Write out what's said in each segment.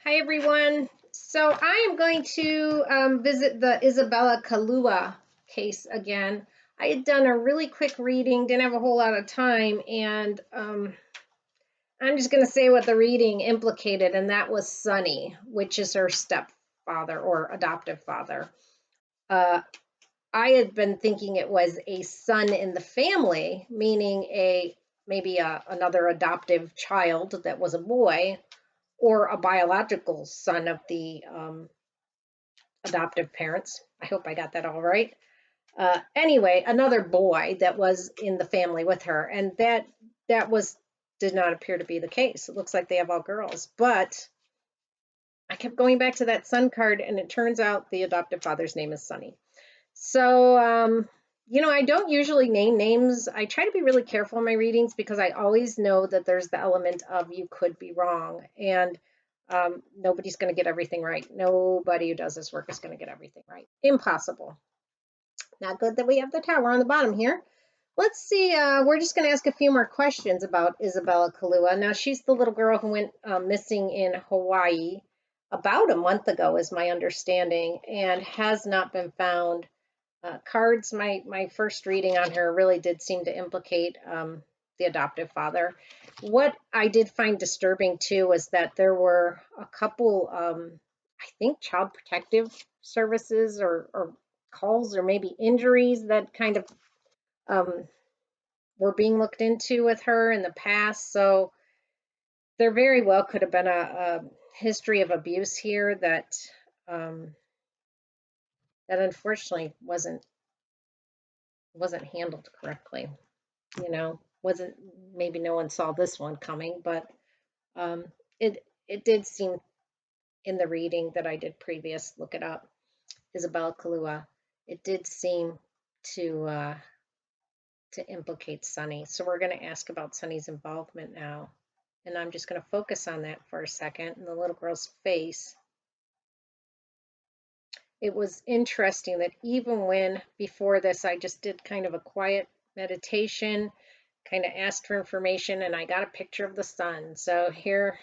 Hi, everyone. So I am going to visit the Isabella Kalua case again. I had done a really quick reading, didn't have a whole lot of time, and I'm just going to say what the reading implicated, and that was Sonny, which is her stepfather or adoptive father. Uh, I had been thinking it was a son in the family, meaning another adoptive child that was a boy, or a biological son of the adoptive parents. I hope I got that all right. Anyway, another boy that was in the family with her, and that was did not appear to be the case. It looks like they have all girls, but I kept going back to that son card, and it turns out the adoptive father's name is Sonny. So, I don't usually name names. I try to be really careful in my readings because I always know that there's the element of you could be wrong, and nobody's going to get everything right. Nobody who does this work is going to get everything right. Impossible. Not good that we have the tower on the bottom here. Let's see. We're just going to ask a few more questions about Isabella Kalua. Now, she's the little girl who went missing in Hawaii about a month ago, is my understanding, and has not been found. Cards, my first reading on her really did seem to implicate the adoptive father. What I did find disturbing too was that there were a couple, I think, child protective services or calls or maybe injuries that kind of um, were being looked into with her in the past. So there very well could have been a history of abuse here um, that unfortunately wasn't handled correctly. Wasn't maybe no one saw this one coming, but um, it did seem in the reading that I did previous, look it up, Isabel Kalua, it did seem to uh, to implicate Sonny. So we're going to ask about Sonny's involvement now, and I'm just going to focus on that for a second in the little girl's face. It was interesting that even when before this I just did kind of a quiet meditation, kind of asked for information, and I got a picture of the sun. So here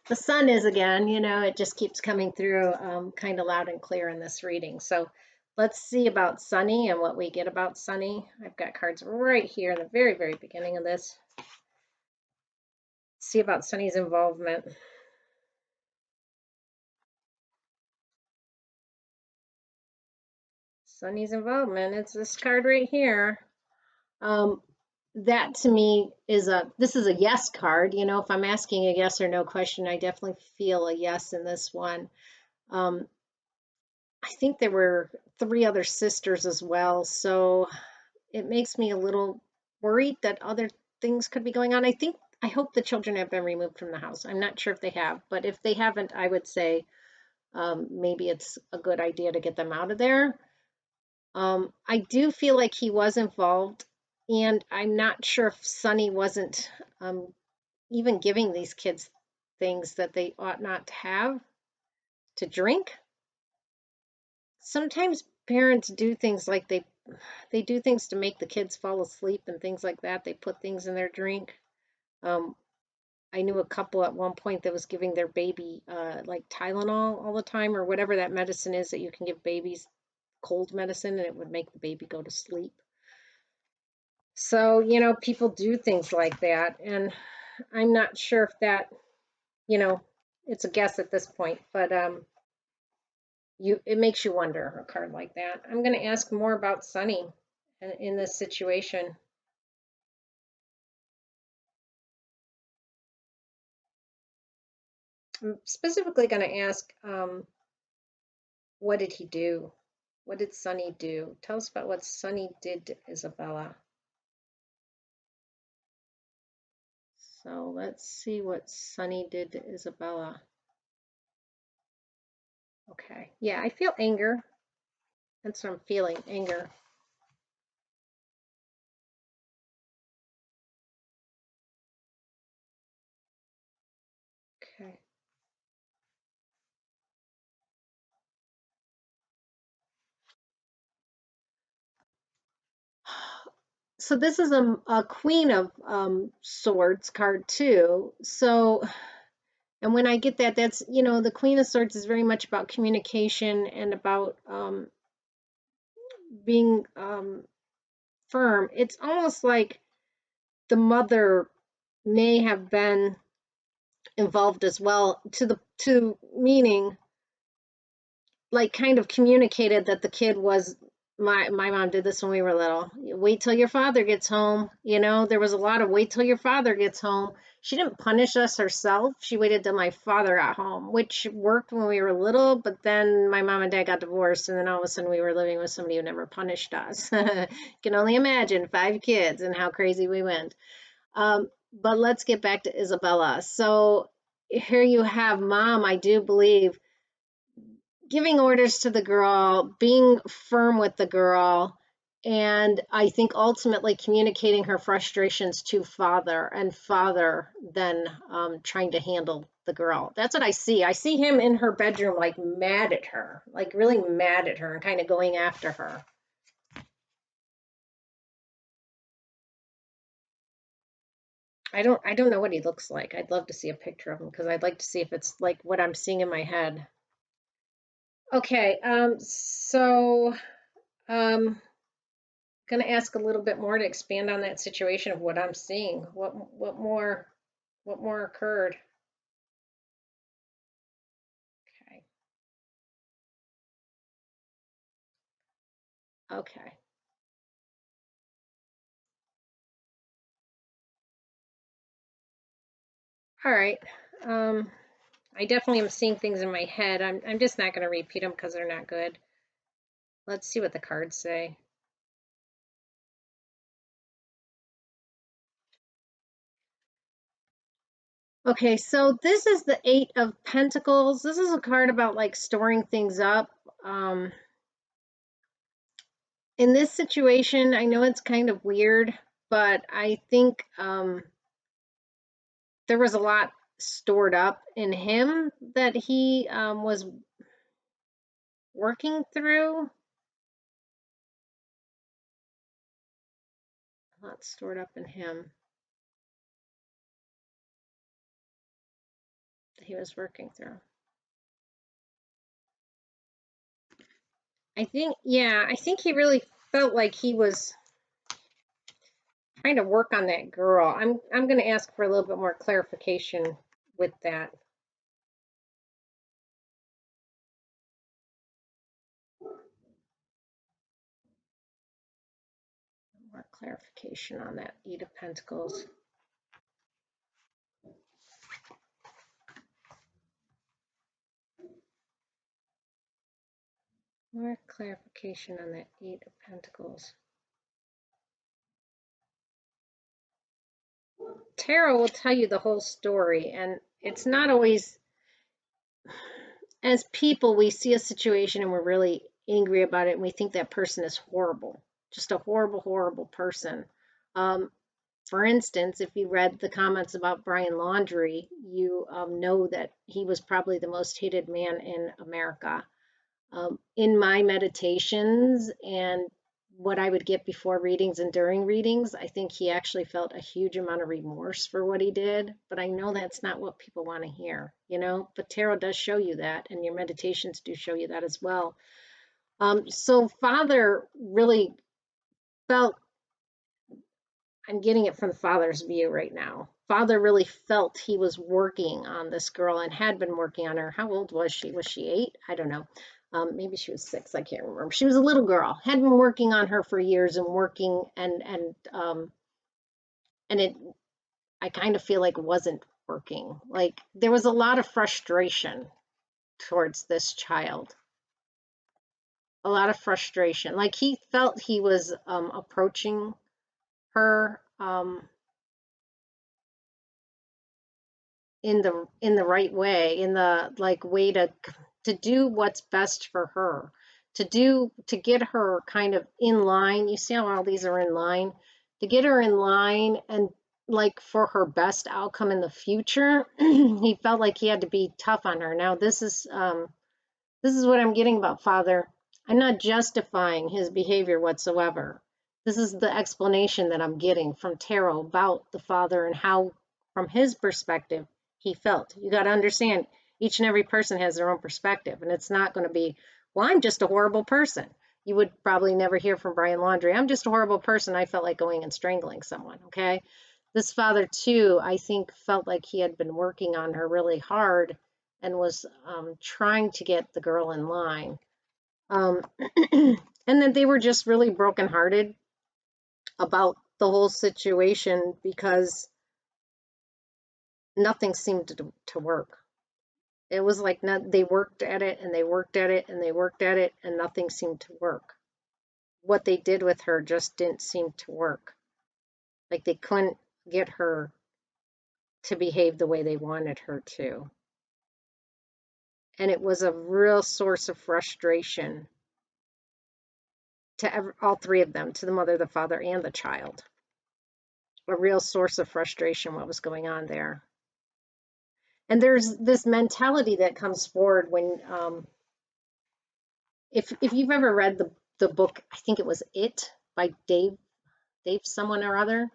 the sun is again. It just keeps coming through kind of loud and clear in this reading. So let's see about Sonny and what we get about Sonny. I've got cards right here in the very, very beginning of this. See about Sonny's involvement. Sonny's involvement. It's this card right here. Um, that to me this is a yes card. If I'm asking a yes or no question, I definitely feel a yes in this one. Um, I think there were three other sisters as well, so it makes me a little worried that other things could be going on. I hope the children have been removed from the house. I'm not sure if they have, but if they haven't, I would say maybe it's a good idea to get them out of there. I do feel like he was involved, and I'm not sure if Sonny wasn't even giving these kids things that they ought not to have to drink. Sometimes parents do things like they do things to make the kids fall asleep and things like that. They put things in their drink. Um, I knew a couple at one point that was giving their baby like Tylenol all the time or whatever that medicine is that you can give babies, cold medicine, and it would make the baby go to sleep. So, people do things like that. And I'm not sure if that, you know, it's a guess at this point, but it makes you wonder a card like that. I'm going to ask more about Sunny in this situation. I'm specifically going to ask, what did he do? What did Sunny do? Tell us about what Sunny did to Isabella. So let's see what Sunny did to Isabella. Okay. Yeah, I feel anger. That's what I'm feeling, anger. Okay. So this is a Queen of Swords card too. So And when I get that, that's, the Queen of Swords is very much about communication and about being firm. It's almost like the mother may have been involved as well, to meaning like kind of communicated that the kid was, my mom did this when we were little. Wait till your father gets home. There was a lot of wait till your father gets home. She didn't punish us herself. She waited till my father got home, which worked when we were little, but then my mom and dad got divorced, and then all of a sudden we were living with somebody who never punished us. Can only imagine 5 kids and how crazy we went. But let's get back to Isabella. So here you have mom, I do believe, giving orders to the girl, being firm with the girl, and I think ultimately communicating her frustrations to father, and father then trying to handle the girl. That's what I see. I see him in her bedroom, like mad at her, like really mad at her, and kind of going after her. I don't know what he looks like. I'd love to see a picture of him because I'd like to see if it's like what I'm seeing in my head. Okay, so um going to ask a little bit more to expand on that situation of what I'm seeing. What more occurred? Okay. Okay. All right. Um, I definitely am seeing things in my head. I'm just not going to repeat them because they're not good. Let's see what the cards say. Okay, so this is the Eight of Pentacles. This is a card about like storing things up. Um, in this situation, I know it's kind of weird, but I think there was a lot stored up in him that he was working through. A lot stored up in him that he was working through. I think he really felt like he was trying to work on that girl. I'm going to ask for a little bit more clarification with that. More clarification on that Eight of Pentacles. More clarification on that Eight of Pentacles. Tarot will tell you the whole story, and it's not always, as people, we see a situation and we're really angry about it, and we think that person is horrible, just a horrible, horrible person. For instance, if you read the comments about Brian Laundrie, you know that he was probably the most hated man in America. In my meditations and what I would get before readings and during readings, I think he actually felt a huge amount of remorse for what he did. But I know that's not what people want to hear, But tarot does show you that, and your meditations do show you that as well. So father really felt, I'm getting it from the father's view right now. Father really felt he was working on this girl and had been working on her. How old was she? Was she 8? I don't know. Maybe she was 6. I can't remember. She was a little girl. Had been working on her for years and working, and it. I kind of feel like wasn't working. Like there was a lot of frustration towards this child. A lot of frustration. Like he felt he was approaching her. In the right way, in the like way to do what's best for her, to get her kind of in line. You see how all these are in line, to get her in line and like for her best outcome in the future. He felt like he had to be tough on her. Now this is what I'm getting about father. I'm not justifying his behavior whatsoever. This is the explanation that I'm getting from tarot about the father and how, from his perspective, he felt. You got to understand, each and every person has their own perspective, and it's not going to be, well, I'm just a horrible person. You would probably never hear from Brian Laundrie, I'm just a horrible person. I felt like going and strangling someone, okay? This father, too, I think felt like he had been working on her really hard and was trying to get the girl in line. And then they were just really brokenhearted about the whole situation because nothing seemed to work. It was like they worked at it and they worked at it and they worked at it and nothing seemed to work. What they did with her just didn't seem to work. Like they couldn't get her to behave the way they wanted her to. And it was a real source of frustration to all three of them, to the mother, the father, and the child. A real source of frustration, what was going on there. And there's this mentality that comes forward when, if you've ever read the book, I think it was It by Dave someone or other.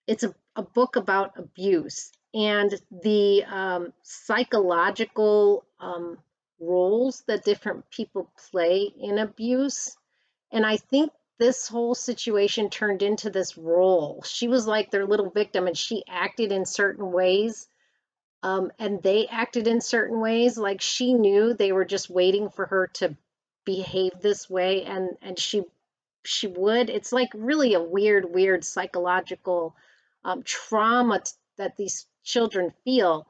It's a book about abuse and the psychological roles that different people play in abuse. And I think this whole situation turned into this role. She was like their little victim, and she acted in certain ways. And they acted in certain ways. Like she knew they were just waiting for her to behave this way, and she would. It's like really a weird psychological trauma that these children feel.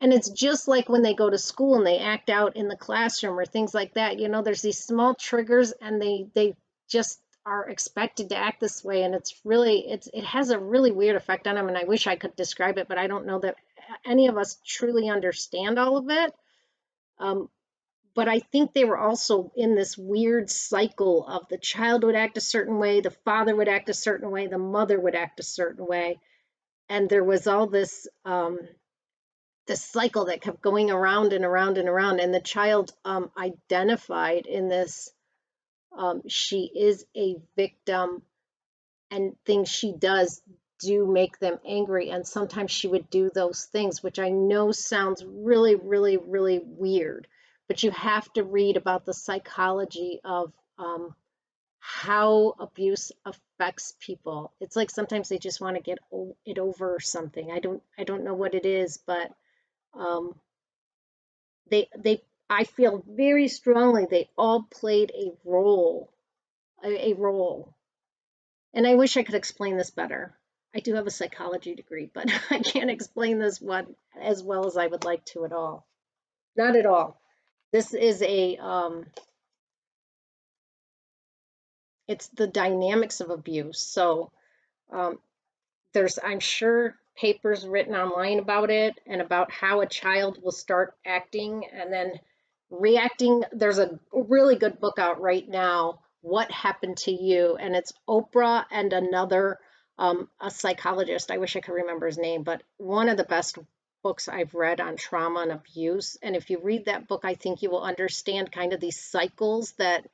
And it's just like when they go to school and they act out in the classroom or things like that. You know, there's these small triggers and they just are expected to act this way. And it has a really weird effect on them. And I wish I could describe it, but I don't know that any of us truly understand all of it. But I think they were also in this weird cycle of the child would act a certain way, the father would act a certain way, the mother would act a certain way. And there was all this this cycle that kept going around and around and around. And the child identified in this, she is a victim, and things she does do make them angry. And sometimes she would do those things, which I know sounds really weird, but you have to read about the psychology of how abuse affects people. It's like sometimes they just want to get it over or something. I don't know what it is, but um, they I feel very strongly they all played a role, a role. And I wish I could explain this better. I do have a psychology degree, but I can't explain this one as well as I would like to at all. Not at all. This is it's the dynamics of abuse. So um, there's, I'm sure, papers written online about it and about how a child will start acting and then reacting. There's a really good book out right now, What Happened to You? And it's Oprah and another, a psychologist. I wish I could remember his name, but one of the best books I've read on trauma and abuse. And if you read that book, I think you will understand kind of these cycles that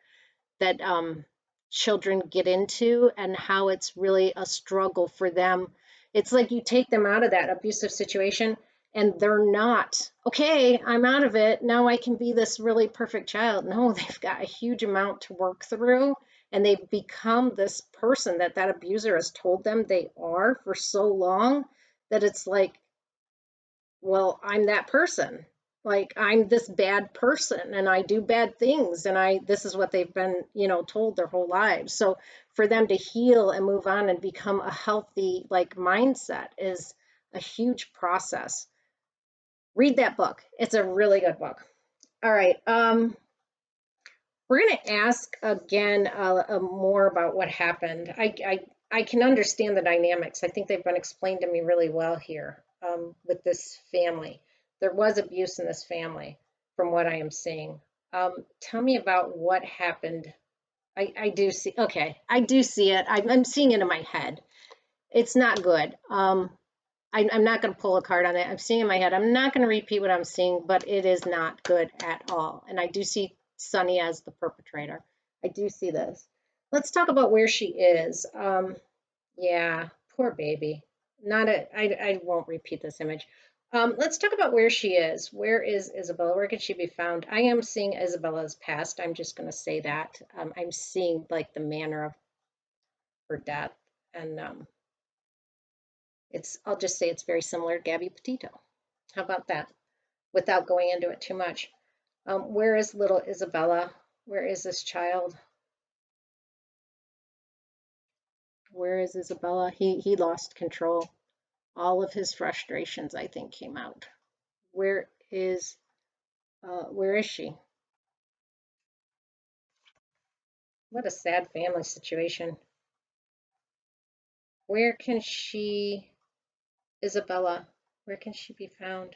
children get into and how it's really a struggle for them. It's like you take them out of that abusive situation and they're not, okay, I'm out of it. Now I can be this really perfect child. No, they've got a huge amount to work through and they've become this person that abuser has told them they are for so long that it's like, well, I'm that person. Like I'm this bad person and I do bad things and this is what they've been, told their whole lives. So for them to heal and move on and become a healthy like mindset is a huge process. Read that book. It's a really good book. All right. We're going to ask again more about what happened. I can understand the dynamics. I think they've been explained to me really well here with this family. There was abuse in this family from what I am seeing. Tell me about what happened. I do see, okay, I do see it. I'm seeing it in my head. It's not good. I'm not going to pull a card on that. I'm seeing in my head. I'm not going to repeat what I'm seeing, but it is not good at all. And I do see Sonny as the perpetrator. I do see this. Let's talk about where she is. Yeah, poor baby. not a, I won't repeat this image. Let's talk about where she is. Where is Isabella? Where can she be found? I am seeing Isabella's past. I'm just going to say that. I'm seeing like the manner of her death, and I'll just say it's very similar to Gabby Petito. How about that? Without going into it too much. Where is little Isabella? Where is this child? Where is Isabella? He lost control. All of his frustrations, I think, came out. Where is she? What a sad family situation. Where can she, Isabella, where can she be found?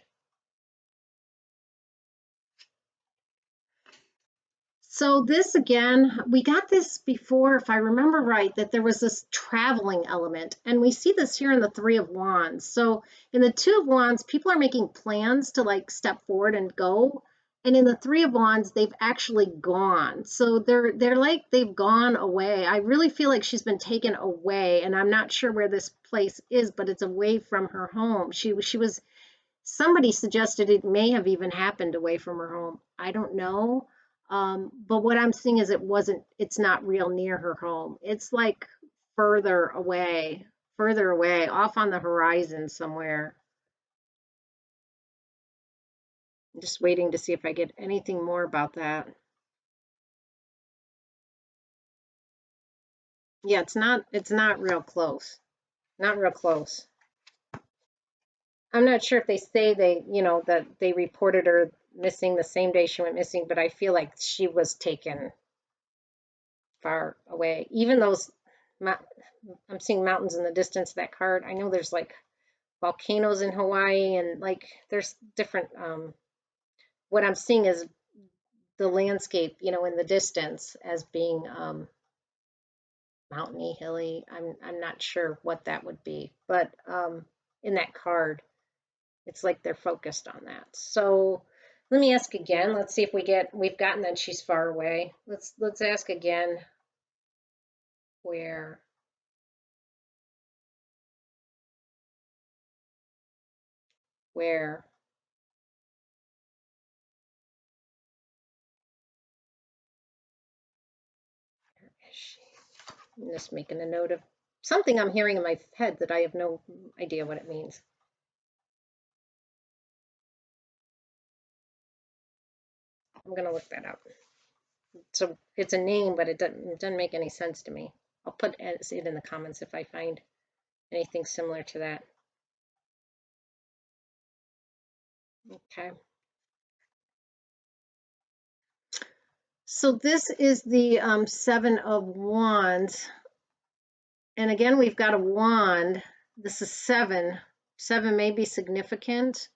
So this again, we got this before, if I remember right, that there was this traveling element, and we see this here in the Three of Wands. So in the Two of Wands, people are making plans to like step forward and go, and in the Three of Wands, they've actually gone. So they're like they've gone away. I really feel like she's been taken away, and I'm not sure where this place is, but it's away from her home. She was somebody suggested it may have even happened away from her home. I don't know. But what I'm seeing is it's not real near her home. It's like further away, off on the horizon somewhere. I'm just waiting to see if I get anything more about that. Yeah, it's not real close. Not real close. I'm not sure if they say that they reported her missing the same day she went missing, but I feel like she was taken far away. Even those, I'm seeing mountains in the distance of that card. I know there's like volcanoes in Hawaii and like there's different. What I'm seeing is the landscape, in the distance as being mountainy, hilly. I'm not sure what that would be, but in that card, it's like they're focused on that. So let me ask again. Let's see if we've gotten that she's far away. Let's ask again where where is she? I'm just making a note of something I'm hearing in my head that I have no idea what it means. I'm gonna look that up. So it's a name, but it doesn't make any sense to me. I'll put it in the comments if I find anything similar to that. Okay. So this is the Seven of Wands. And again, we've got a wand. This is seven. Seven may be significant.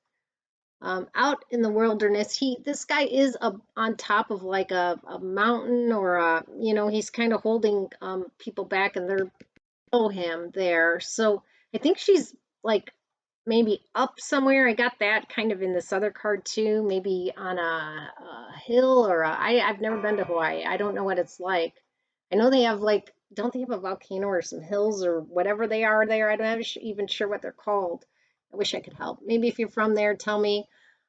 Out in the wilderness, this guy is on top of like a mountain or he's kind of holding people back and they're below him there. So I think she's like maybe up somewhere. I got that kind of in this other card too, maybe on a hill or I've never been to Hawaii. I don't know what it's like. I know they have like, don't they have a volcano or some hills or whatever they are there? I'm not even sure what they're called. I wish I could help. Maybe if you're from there, tell me.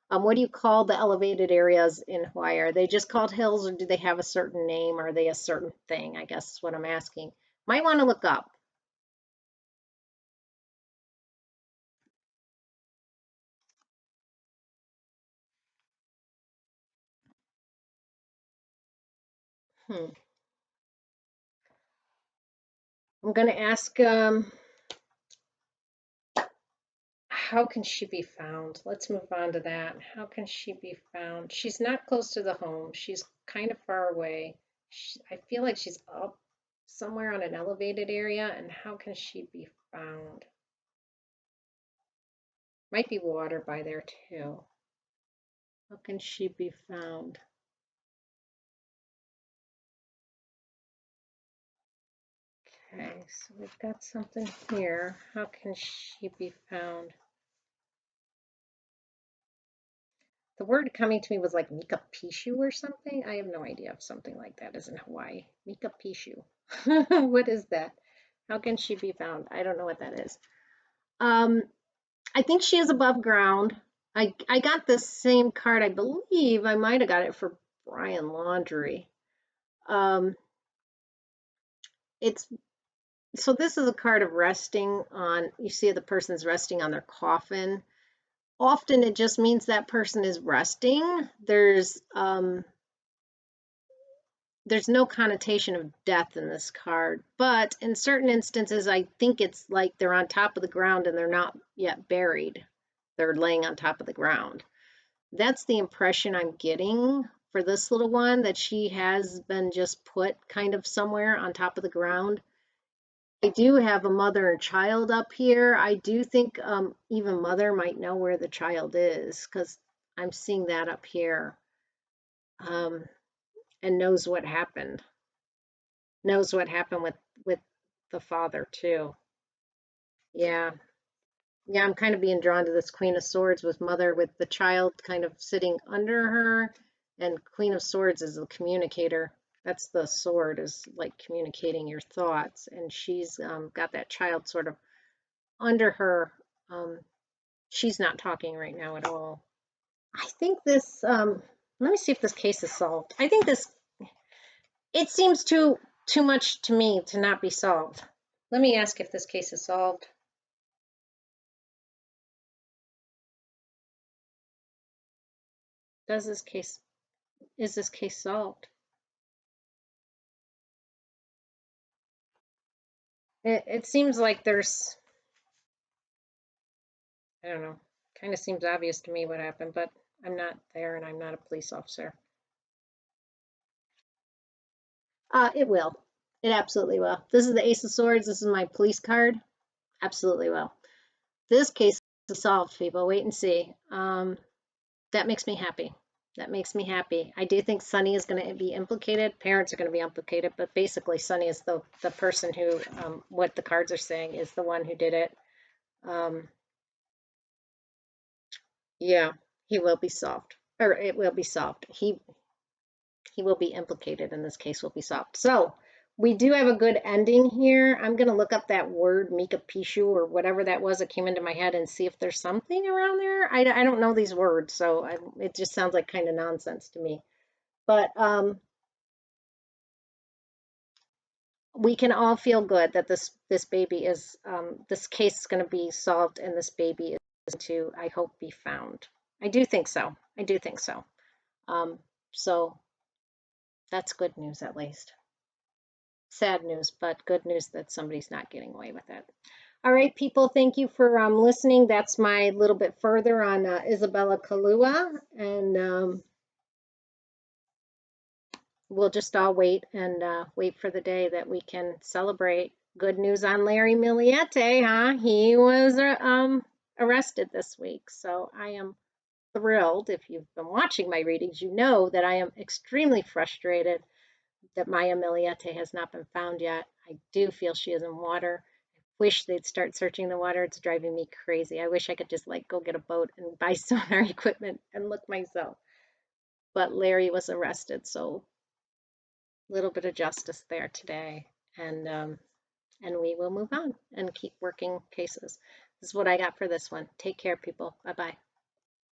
What do you call the elevated areas in Hawaii? Are they just called hills or do they have a certain name? Are they a certain thing? I guess is what I'm asking. Might want to look up. Hmm. I'm going to ask, how can she be found? Let's move on to that. How can she be found? She's not close to the home. She's kind of far away. I feel like she's up somewhere on an elevated area. And how can she be found? Might be water by there too. How can she be found? Okay, so we've got something here. How can she be found? The word coming to me was like Mika Pishu or something. I have no idea if something like that is in Hawaii. Mika Pishu. What is that? How can she be found? I don't know what that is. Um, I think she is above ground. I got this same card. I believe I might have got it for Brian Laundry. Um, it's so this is a card of resting on. You see the person's resting on their coffin. Often it just means that person is resting. There's no connotation of death in this card, but in certain instances, I think it's like they're on top of the ground and they're not yet buried. They're laying on top of the ground. That's the impression I'm getting for this little one, that she has been just put kind of somewhere on top of the ground. I do have a mother and child up here. I do think even mother might know where the child is, because I'm seeing that up here, um, and knows what happened. Knows what happened with the father too. Yeah. Yeah, I'm kind of being drawn to this Queen of Swords with mother with the child kind of sitting under her, and Queen of Swords is the communicator. That's the sword, is like communicating your thoughts, and she's got that child sort of under her. Um, she's not talking right now at all. I think this. Let me see if this case is solved. I think this. It seems too much to me to not be solved. Let me ask if this case is solved. Does this case Is this case solved? It seems like there's, I don't know, kind of seems obvious to me what happened, but I'm not there and I'm not a police officer. It will. It absolutely will. This is the Ace of Swords. This is my police card. Absolutely will. This case is solved, people. Wait and see. That makes me happy. That makes me happy. I do think Sonny is going to be implicated. Parents are going to be implicated, but basically Sonny is the person who, what the cards are saying, is the one who did it. Um, yeah, he will be solved, or it will be solved. He will be implicated, and this case will be solved. So we do have a good ending here. I'm going to look up that word Mika Pishu or whatever that was that came into my head and see if there's something around there. I don't know these words, so it just sounds like kind of nonsense to me. But we can all feel good that this baby is this case is going to be solved, and this baby is to, I hope, be found. I do think so. I do think so. So that's good news, at least. Sad news, but good news that somebody's not getting away with it. All right, people, thank you for listening. That's my little bit further on Isabella Kalua, and we'll just all wait and wait for the day that we can celebrate. Good news on Larry Miliete, huh? He was arrested this week, so I am thrilled. If you've been watching my readings, you know that I am extremely frustrated that Maya Miliete has not been found yet. I do feel she is in water. I wish they'd start searching the water. It's driving me crazy. I wish I could just like go get a boat and buy sonar equipment and look myself. But Larry was arrested, so a little bit of justice there today. And we will move on and keep working cases. This is what I got for this one. Take care, people. Bye-bye.